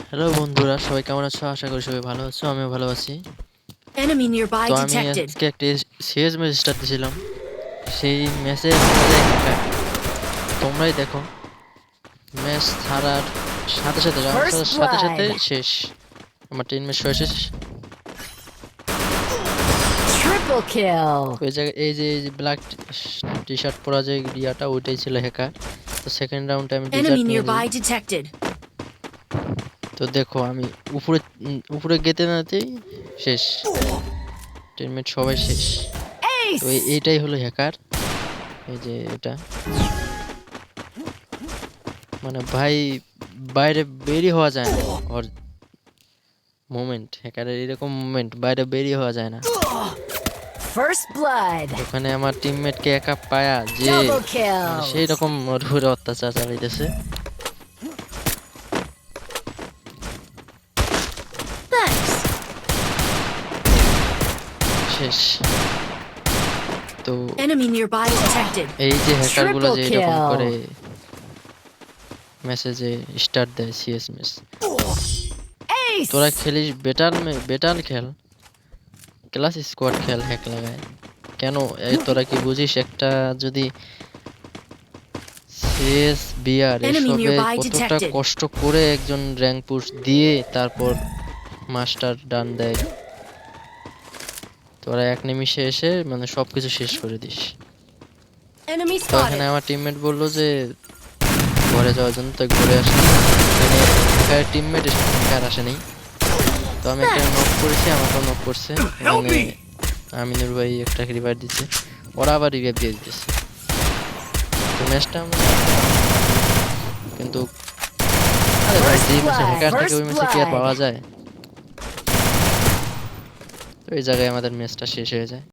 Hello বন্ধুরা, সবাই কেমন আছো? আশা করি সবাই ভালো আছো, আমিও ভালো আছি। Enemy nearby তো আমি detected. আজকে একটা সিএস ম্যাচ স্টার্ট দিয়েছিলাম। সেই ম্যাচে তোমরাই দেখো, ম্যাচ ছাড়ার সাথে সাথে First সাথে সাথে blood. শেষ। আমার টিমমেট শেষ। Triple kill. তো এই জায়গায় এই যে ব্ল্যাক টি শার্ট পরা যে ইয়াটা, ওইটাই ছিল হ্যাকার। তো সেকেন্ড রাউন্ডে আমি Enemy ডিজার্ট নিয়ে নিই। nearby detected. তো দেখো আমি উপরে গেতে নাতেই শেষ, টিমমেট সবাই শেষ। তো Ace. এইটাই হলো হ্যাকার। এই যে এটা মানে ভাই, বাইরে বেরিয়ে হওয়া যায় না। ওর মোমেন্ট, হ্যাকারের এরকম মোমেন্ট, বাইরে বেরিয়ে হওয়া যায় না। First blood. ওখানে আমার টিমমেটকে একা পায়া যে Double মানে kills. সেই রকম ওর উপরে অত্যাচার চালাইতেছে। Thanks. শেষ। তো Enemy nearby detected. এই যে হ্যাকারগুলো যে Triple এরকম kill. করে মেসেজে স্টার্ট দেয় সিএস ম্যাচ, Ace. তোরা খেলিস বেটার খেল, ক্লাস স্কোয়াড খেল, হ্যাক লাগায় কেন? তোরা কি বুঝিস একটা যদি সিএস বিআর Enemy এসবে nearby কতটা detected. কষ্ট করে একজন র্যাঙ্ক পুশ দিয়ে তারপর মাস্টার ডান দেয়, তোরা এক নিমিষে এসে মানে সবকিছু শেষ করে দিস। Enemy তো এখানে spotted. আমার টিমমেট বললো যে ঘরে যাওয়ার জন্য, তো ঘরে আসে এখানে টিমমেট আসেনি। তো আমি একটা নক করেছি, আমাকেও নক করছে, মানে আমিনুর ভাই একটা রিভাইভ দিচ্ছে, ওরা আবার রিভাইভ দিয়ে দিতেছে। তো ম্যাচটা কিন্তু আরে ভাই, যে ম্যাচে হ্যাকার থেকে ওই ম্যাচে কি আর পাওয়া যায়? তো এই জায়গায় আমাদের ম্যাচটা শেষ হয়ে যায়।